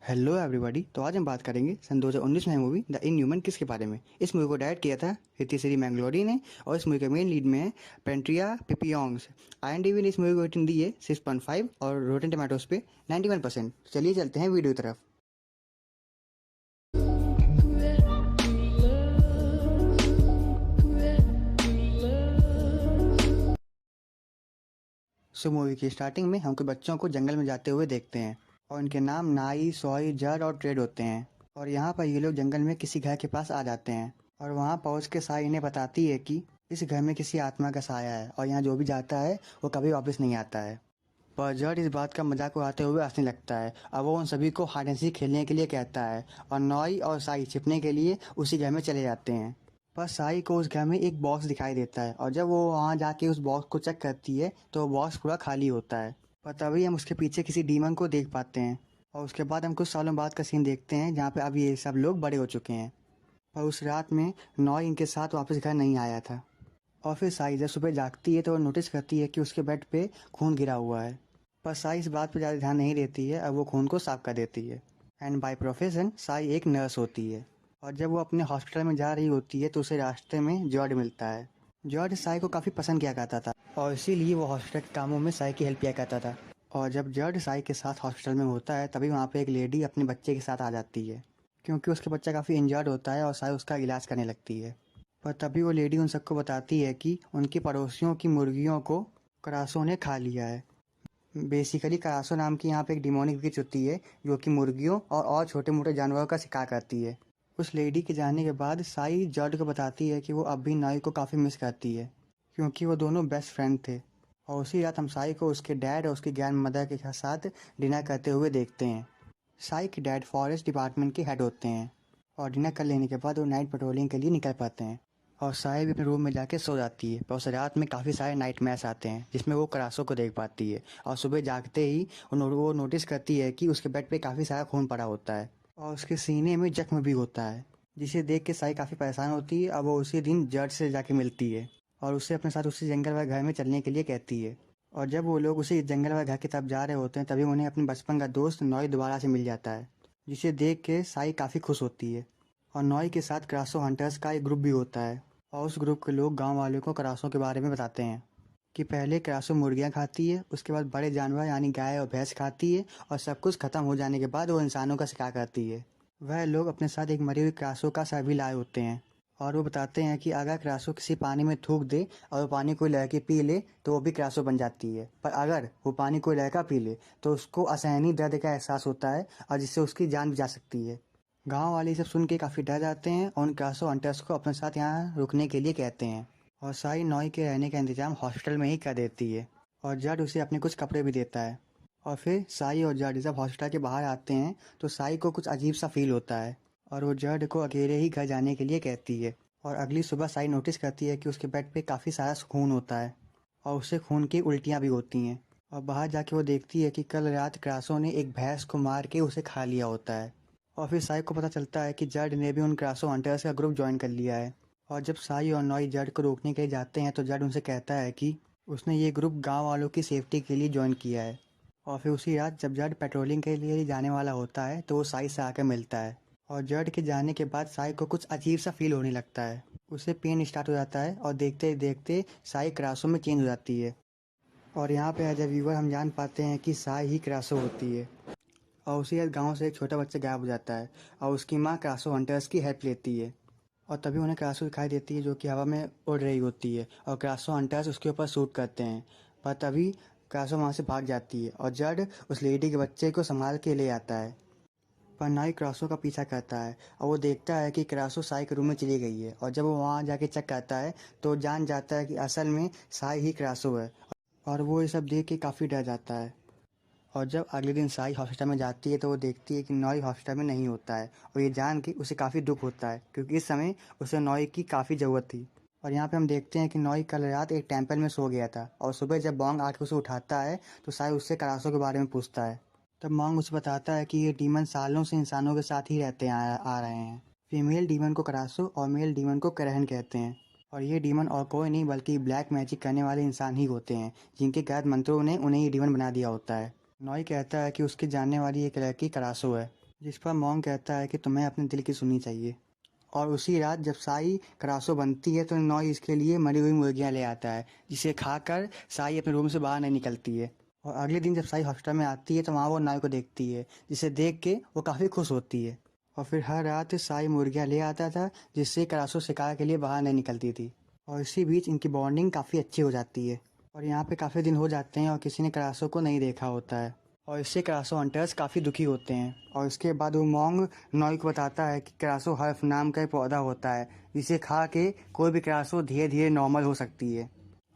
Hello everybody. तो आज हम बात करेंगे सन 2019 में मूवी द इनह्यूमन किसके बारे में। इस मूवी को डायरेक्ट किया था हितिसरी मैंगलोरी ने और इस मूवी के मेन लीड में है पेंट्रिया पिपियोंग्स। आईएमडीबी ने इस मूवी को रेटिंग दी है 6.5 और रोटेन टमाटोज पे 91%। चलिए चलते हैं वीडियो की तरफ। सो मूवी की स्टार्टिंग में हम कुछ बच्चों को जंगल में जाते हुए देखते हैं और इनके नाम नाई, सोई, जड और ट्रेड होते हैं। और यहाँ पर ये लोग जंगल में किसी घर के पास आ जाते हैं और वहाँ पहुँच के साई इन्हें बताती है कि इस घर में किसी आत्मा का साया है और यहाँ जो भी जाता है वो कभी वापस नहीं आता है। पर जड इस बात का मजाक उड़ाते हुए हंसने लगता है और वो उन सभी को हाइड एंड सीक खेलने के लिए कहता है और नॉई और साई छिपने के लिए उसी घर में चले जाते हैं। पर साई को उस घर में एक बॉक्स दिखाई देता है और जब वो वहाँ जाके उस बॉक्स को चेक करती है तो वो बॉक्स पूरा खाली होता है। पर तभी हम उसके पीछे किसी डीमन को देख पाते हैं और उसके बाद हम कुछ सालों बाद का सीन देखते हैं जहाँ पे अब ये सब लोग बड़े हो चुके हैं। पर उस रात में नॉय इनके साथ वापस घर नहीं आया था। और फिर साई जब सुबह जागती है तो वो नोटिस करती है कि उसके बेड पे खून गिरा हुआ है। पर साई इस बात पर ज़्यादा ध्यान नहीं देती है और वो खून को साफ कर देती है। एंड बाय प्रोफेशन साई एक नर्स होती है और जब वो अपने हॉस्पिटल में जा रही होती है तो उसे रास्ते में जॉर्ज मिलता है। जॉर्ज साई को काफ़ी पसंद किया करता था और इसीलिए वो हॉस्पिटल के कामों में साई की हेल्प किया करता था। और जब जॉर्ज साई के साथ हॉस्पिटल में होता है तभी वहाँ पे एक लेडी अपने बच्चे के साथ आ जाती है क्योंकि उसके बच्चा काफ़ी इंजर्ड होता है और साई उसका इलाज करने लगती है। पर तभी वो लेडी उन सबको बताती है कि उनके पड़ोसियों की मुर्गियों को करासों ने खा लिया है। बेसिकली करासो नाम की यहाँ पे एक डिमोनिक विच होती है जो कि मुर्गियों और छोटे मोटे जानवरों का शिकार करती है। उस लेडी के जाने के बाद साई जॉर्ज को बताती है कि वो अब भी नाई को काफ़ी मिस करती है क्योंकि वो दोनों बेस्ट फ्रेंड थे। और उसी रात हम साई को उसके डैड और उसकी ग्रैंड मदर के साथ डिनर करते हुए देखते हैं। साई के डैड फॉरेस्ट डिपार्टमेंट के हेड होते हैं और डिनर कर लेने के बाद वो नाइट पेट्रोलिंग के लिए निकल पाते हैं और साई भी अपने रूम में जाके सो जाती है। पर उस रात में काफ़ी सारे नाइटमेयर्स आते हैं जिसमें वो करासो को देख पाती है और सुबह जागते ही वो नोटिस करती है कि उसके बेड पे काफ़ी सारा खून पड़ा होता है और उसके सीने में जख्म भी होता है, जिसे देख के साई काफ़ी परेशान होती है और वो उसी दिन जज से जाके मिलती है और उससे अपने साथ उसी जंगल वाले घर में चलने के लिए कहती है। और जब वो लोग उसी जंगल वाले घर की तरफ जा रहे होते हैं तभी उन्हें अपने बचपन का दोस्त नॉय दोबारा से मिल जाता है, जिसे देख के साई काफ़ी खुश होती है। और नॉय के साथ क्रासो हंटर्स का एक ग्रुप भी होता है और उस ग्रुप के लोग गांव वालों को क्रासों के बारे में बताते हैं कि पहले क्रासो मुर्गियां खाती है, उसके बाद बड़े जानवर यानी गाय और भैंस खाती है और सब कुछ खत्म हो जाने के बाद वो इंसानों का शिकार करती है। वह लोग अपने साथ एक मरी हुई क्रासो का सर भी लाए होते हैं और वो बताते हैं कि अगर क्रासो किसी पानी में थूक दे और वो पानी कोई लड़की पी ले तो वो भी क्रासो बन जाती है, पर अगर वो पानी कोई लड़का पी ले तो उसको असहनीय दर्द का एहसास होता है और जिससे उसकी जान भी जा सकती है। गांव वाले सब सुन के काफ़ी डर जाते हैं और उन क्रासो हंटर्स को अपने साथ यहाँ रुकने के लिए कहते हैं और साई नॉय के रहने का इंतजाम हॉस्पिटल में ही कर देती है और जड उसे अपने कुछ कपड़े भी देता है। और फिर साई और जड जब हॉस्पिटल के बाहर आते हैं तो साई को कुछ अजीब सा फील होता है और वो जड को अकेले ही घर जाने के लिए कहती है। और अगली सुबह साई नोटिस करती है कि उसके बेड पे काफ़ी सारा खून होता है और उससे खून की उल्टियाँ भी होती हैं। और बाहर जाके वो देखती है कि कल रात क्रासो ने एक भैंस को मार के उसे खा लिया होता है। और फिर साई को पता चलता है कि जड ने भी उन क्रासो हंटर्स का ग्रुप ज्वाइन कर लिया है। और जब साई और नॉय जड को रोकने के लिए जाते हैं तो जड उनसे कहता है कि उसने ये ग्रुप गांव वालों की सेफ्टी के लिए ज्वाइन किया है। और फिर उसी रात जब जड पेट्रोलिंग के लिए जाने वाला होता है तो वो साई से आकर मिलता है और जड के जाने के बाद साई को कुछ अजीब सा फील होने लगता है, उसे पेन स्टार्ट हो जाता है और देखते देखते साई क्रासो में चेंज हो जाती है। और यहाँ पे एज ए व्यूवर हम जान पाते हैं कि साई ही क्रासो होती है। और उसी रात गाँव से एक छोटा बच्चा गायब हो जाता है और उसकी माँ क्रासो हंटर्स की हेल्प लेती है और तभी उन्हें क्रासो दिखाई देती है जो कि हवा में उड़ रही होती है और क्रासो हंटर्स उसके ऊपर शूट करते हैं। पर तभी क्रासो वहाँ से भाग जाती है और जड उस लेडी के बच्चे को संभाल के ले आता है। पर नाई क्रासो का पीछा करता है और वो देखता है कि क्रासो साई के रूम में चली गई है और जब वो वहाँ जाके चेक करता है तो जान जाता है कि असल में साई ही क्रासो है और वो ये सब देख के काफ़ी डर जाता है। और जब अगले दिन साई हॉस्पिटल में जाती है तो वो देखती है कि नॉय हॉस्पिटल में नहीं होता है और ये जान के उसे काफ़ी दुख होता है क्योंकि इस समय उसे नॉय की काफ़ी ज़रूरत थी। और यहाँ पे हम देखते हैं कि नॉय कल रात एक टेम्पल में सो गया था और सुबह जब बॉन्ग आके उसे उठाता है तो साई उससे करासो के बारे में पूछता है। तब मॉन्ग उसे बताता है कि ये डीमन सालों से इंसानों के साथ ही रहते आ रहे हैं। फीमेल डीमन को करासो और मेल डीमन को करहन कहते हैं और ये डीमन और कोई नहीं बल्कि ब्लैक मैजिक करने वाले इंसान ही होते हैं जिनके गैर मंत्रों ने उन्हें ये डीमन बना दिया होता है। नॉय कहता है कि उसके जानने वाली एक लड़की करासो है जिस पर मॉन्ग कहता है कि तुम्हें अपने दिल की सुननी चाहिए। और उसी रात जब साई क्रासो बनती है तो नॉय इसके लिए मरी हुई मुर्गियां ले आता है, जिसे खाकर साई अपने रूम से बाहर नहीं निकलती है। और अगले दिन जब साई हॉस्टल में आती है तो वहाँ वो नॉय को देखती है, जिसे देख के वो काफ़ी खुश होती है। और फिर हर रात साई मुर्गियां ले आता था, जिससे क्रासो शिकार के लिए बाहर नहीं निकलती थी। और इसी बीच इनकी बॉन्डिंग काफ़ी अच्छी हो जाती है। और यहाँ पे काफ़ी दिन हो जाते हैं और किसी ने क्रासो को नहीं देखा होता है। और इससे क्रासो हंटर्स काफ़ी दुखी होते हैं। और इसके बाद वो मॉन्ग नॉय को बताता है कि क्रासो हर्फ नाम का एक पौधा होता है, जिसे खा के कोई भी क्रासो धीरे धीरे नॉर्मल हो सकती है।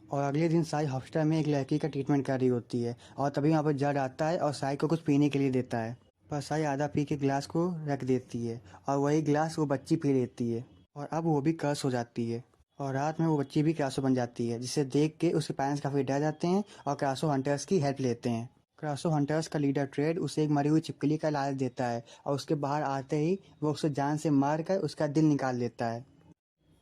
और अगले दिन साई हॉस्टल में एक लड़की का ट्रीटमेंट कर रही होती है और तभी वहाँ पर जड आता है और साई को कुछ पीने के लिए देता है। पर साई आधा पी के गिलास को रख देती है और वही गिलास वो बच्ची पी लेती है और अब वो भी कर्स हो जाती है। और रात में वो बच्ची भी क्रासो बन जाती है, जिसे देख के उसके पेरेंट्स काफ़ी डर जाते हैं और क्रासो हंटर्स की हेल्प लेते हैं। क्रासो हंटर्स का लीडर ट्रेड उसे एक मरी हुई छिपकली का लालच देता है और उसके बाहर आते ही वो उसे जान से मार कर उसका दिल निकाल लेता है।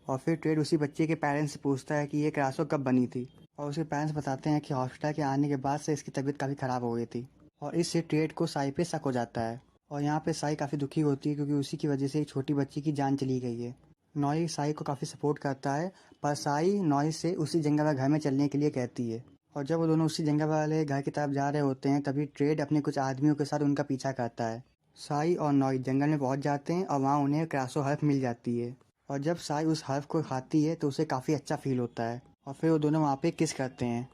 और फिर ट्रेड उसी बच्चे के पेरेंट्स से पूछता है कि ये क्रासो कब बनी थी। और उसके पेरेंट्स बताते हैं कि हॉस्पिटल के आने के बाद से इसकी तबीयत काफ़ी ख़राब हो गई थी। और इससे ट्रेड को साई पे शक हो जाता है। और यहाँ पे साई काफ़ी दुखी होती है क्योंकि उसी की वजह से एक छोटी बच्ची की जान चली गई है। नॉय साई को काफ़ी सपोर्ट करता है, पर साई नॉय से उसी जंगल वाले घर में चलने के लिए कहती है। और जब वो दोनों उसी जंगल वाले घर की तरफ जा रहे होते हैं तभी ट्रेड अपने कुछ आदमियों के साथ उनका पीछा करता है। साई और नॉय जंगल में पहुंच जाते हैं और वहाँ उन्हें क्रासो हर्फ मिल जाती है। और जब साई उस हर्फ को खाती है तो उसे काफ़ी अच्छा फील होता है और फिर वो दोनों वहाँ पे किस करते हैं।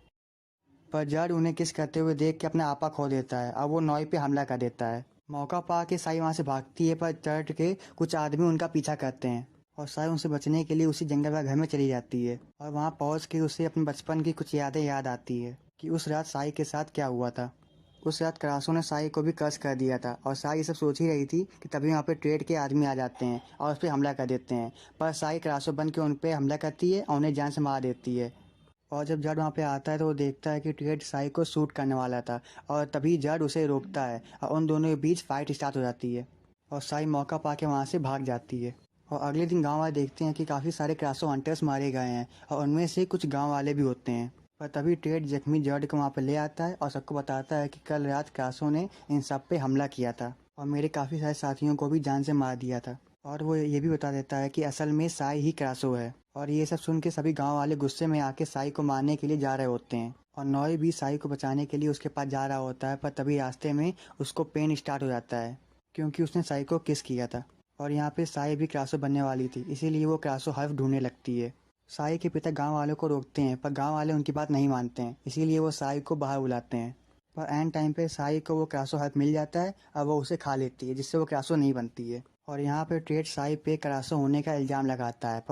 पर जड उन्हें किस करते हुए देख के अपना आपा खो देता है और वो नॉय पे हमला कर देता है। मौका पा के साई वहाँ से भागती है, पर जड के कुछ आदमी उनका पीछा करते हैं और साई उनसे बचने के लिए उसी जंगल वाले घर में चली जाती है। और वहाँ पहुँच के उसे अपने बचपन की कुछ यादें याद आती है कि उस रात साई के साथ क्या हुआ था। उस रात क्रासो ने साई को भी कर्स कर दिया था और साई ये सब सोच ही रही थी कि तभी वहाँ पे ट्रेड के आदमी आ जाते हैं और उस पर हमला कर देते हैं। पर साई क्रासो बन के उन पर हमला करती है और उन्हें जान से मार देती है। और जब जड वहाँ पे आता है तो वो देखता है कि ट्रेड साई को शूट करने वाला था और तभी जड उसे रोकता है और उन दोनों के बीच फाइट स्टार्ट हो जाती है और साई मौका पा के वहाँ से भाग जाती है। और अगले दिन गांव वाले देखते हैं कि काफ़ी सारे क्रासो हंटर्स मारे गए हैं और उनमें से कुछ गांव वाले भी होते हैं। पर तभी ट्रेड जख्मी जड को वहाँ पर ले आता है और सबको बताता है कि कल रात क्रासो ने इन सब पे हमला किया था और मेरे काफ़ी सारे साथियों को भी जान से मार दिया था। और वो ये भी बता देता है कि असल में साई ही क्रासो है। और ये सब सुन के सभी गांव वाले गुस्से में आके साई को मारने के लिए जा रहे होते हैं और नॉय भी साई को बचाने के लिए उसके पास जा रहा होता है। पर तभी रास्ते में उसको पेन स्टार्ट हो जाता है क्योंकि उसने साई को किस किया था। और यहाँ पे साई भी क्रासो बनने वाली थी, इसीलिए वो क्रासो हर्फ ढूंढने लगती है। साई के पिता गांव वालों को रोकते हैं पर गांव वाले उनकी बात नहीं मानते हैं, इसीलिए वो साई को बाहर बुलाते हैं। पर एंड टाइम पे साई को वो क्रासो हर्फ मिल जाता है और वो उसे खा लेती है, जिससे वो क्रासो नहीं बनती है। और यहाँ पे ट्रेड साई पे क्रासो होने का इल्ज़ाम लगाता है,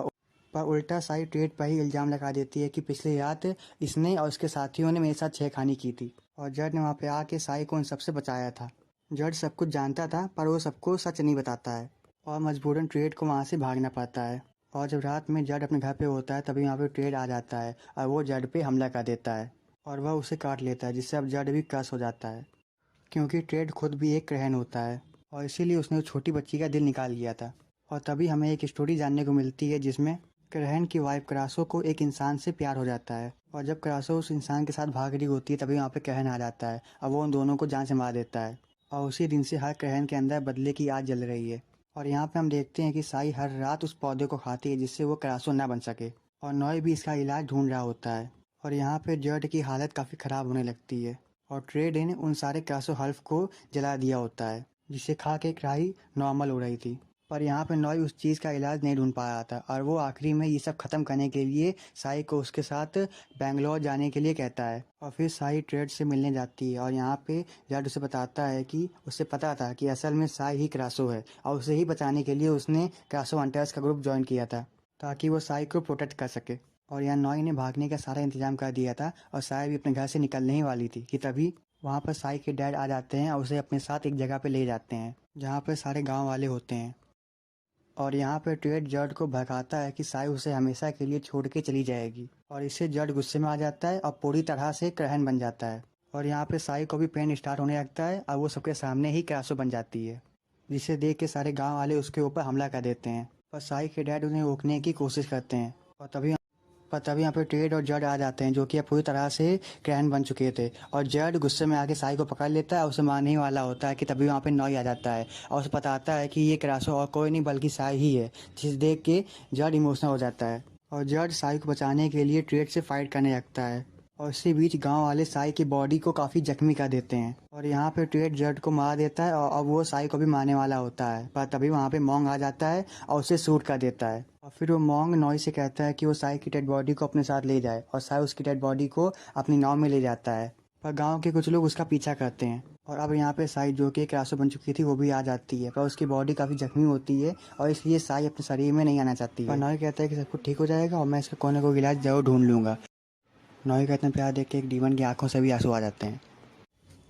पर उल्टा साई ट्रेड पर ही इल्ज़ाम लगा देती है कि पिछली रात इसने और उसके साथियों ने मेरे साथ छेड़खानी की थी और जड ने वहाँ पे आके साई को उन सबसे बचाया था। जड सब कुछ जानता था पर वो सबको सच नहीं बताता है और मजबूरन ट्रेड को वहाँ से भागना पड़ता है। और जब रात में जड अपने घर पे होता है तभी वहाँ पे ट्रेड आ जाता है और वो जड पे हमला कर देता है और वह उसे काट लेता है, जिससे अब जड भी क्रश हो जाता है क्योंकि ट्रेड खुद भी एक ग्रहण होता है और इसीलिए उसने उस छोटी बच्ची का दिल निकाल लिया था। और तभी हमें एक स्टोरी जानने को मिलती है जिसमें ग्रहण की वाइफ क्रासो को एक इंसान से प्यार हो जाता है और जब क्रासो उस इंसान के साथ भाग रही होती है तभी वहाँ पे ग्रहण आ जाता है और वो उन दोनों को जान से मार देता है। और उसी दिन से हर ग्रहण के अंदर बदले की आग जल रही है। और यहाँ पे हम देखते हैं कि साई हर रात उस पौधे को खाती है जिससे वो क्रासो ना बन सके और नॉय भी इसका इलाज ढूंढ रहा होता है। और यहाँ पे जड की हालत काफ़ी ख़राब होने लगती है और ट्रेड ने उन सारे क्रासो हल्फ को जला दिया होता है, जिसे खा के क्राई नॉर्मल हो रही थी। पर यहाँ पे नॉय उस चीज़ का इलाज नहीं ढूंढ पा रहा था और वो आखिरी में ये सब ख़त्म करने के लिए साई को उसके साथ बेंगलोर जाने के लिए कहता है। और फिर साई ट्रेड से मिलने जाती है और यहाँ पे जड उसे बताता है कि उसे पता था कि असल में साई ही क्रासो है और उसे ही बचाने के लिए उसने क्रासो हंटर्स का ग्रुप ज्वाइन किया था ताकि वो साई को प्रोटेक्ट कर सके। और यहाँ नॉय ने भागने का सारा इंतजाम कर दिया था और साई भी अपने घर से निकलने ही वाली थी कि तभी वहाँ पर साई के डैड आ जाते हैं और उसे अपने साथ एक जगह पे ले जाते हैं जहाँ पर सारे गांव वाले होते हैं। और यहाँ पे ट्रेड जड को भड़काता है कि साई उसे हमेशा के लिए छोड़ के चली जाएगी और इससे जड गुस्से में आ जाता है और पूरी तरह से ग्रहण बन जाता है। और यहाँ पे साई को भी पेन स्टार्ट होने लगता है और वो सबके सामने ही क्रासो बन जाती है, जिसे देख के सारे गांव वाले उसके ऊपर हमला कर देते हैं। पर साई के डैड उन्हें रोकने की कोशिश करते हैं और तभी पर तभी यहाँ पे ट्रेड और जड आ जाते हैं, जो कि अब पूरी तरह से क्रैन बन चुके थे। और जड गुस्से में आके साई को पकड़ लेता है और उसे मारने ही वाला होता है कि तभी वहाँ पे नॉय आ जाता है और उसे बताता है कि ये क्रासो और कोई नहीं बल्कि साई ही है, जिसे देख के जड इमोशनल हो जाता है और जड साई को बचाने के लिए ट्रेड से फाइट करने लगता है। और इसी बीच गांव वाले साई की बॉडी को काफी जख्मी कर देते हैं और यहाँ पे ट्रेड जड को मार देता है और अब वो साई को भी मारने वाला होता है। पर तभी वहाँ पे मोंग आ जाता है और उसे शूट कर देता है और फिर वो मोंग नॉय से कहता है कि वो साई की डेड बॉडी को अपने साथ ले जाए और साई उसकी डेड बॉडी को अपनी नाव में ले जाता है। पर गांव के कुछ लोग उसका पीछा करते हैं और अब यहाँ पे साई, जो कि एक रासो बन चुकी थी, वो भी आ जाती है। पर उसकी बॉडी काफ़ी जख्मी होती है और इसलिए साई अपने शरीर में नहीं आना चाहती है। पर नॉय कहता है कि सब कुछ ठीक हो जाएगा और मैं इसका कोने को इलाज जरूर ढूंढ लूंगा। नॉय का इतना प्यार देख के एक डीमन की आंखों से भी आंसू आ जाते हैं।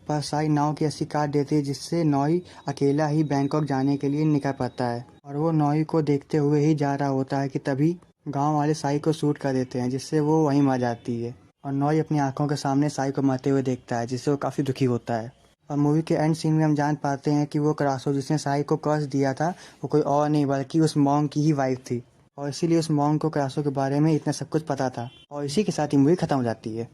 पर साई नाव की रस्सी काट देती है, जिससे नॉय अकेला ही बैंकॉक जाने के लिए निकल पड़ता है और वो नॉय को देखते हुए ही जा रहा होता है कि तभी गांव वाले साई को शूट कर देते हैं, जिससे वो वहीं मर जाती है। और नॉय अपनी आंखों के सामने साई को मरते हुए देखता है, जिससे वो काफ़ी दुखी होता है। और मूवी के एंड सीन में हम जान पाते हैं कि वो क्रासो जिसने साई को कर्ज दिया था, वो कोई और नहीं बल्कि उस मॉन्ग की ही वाइफ थी और इसीलिए उस मॉन्ग को क्रासो के बारे में इतना सब कुछ पता था। और इसी के साथ ही मूवी खत्म हो जाती है।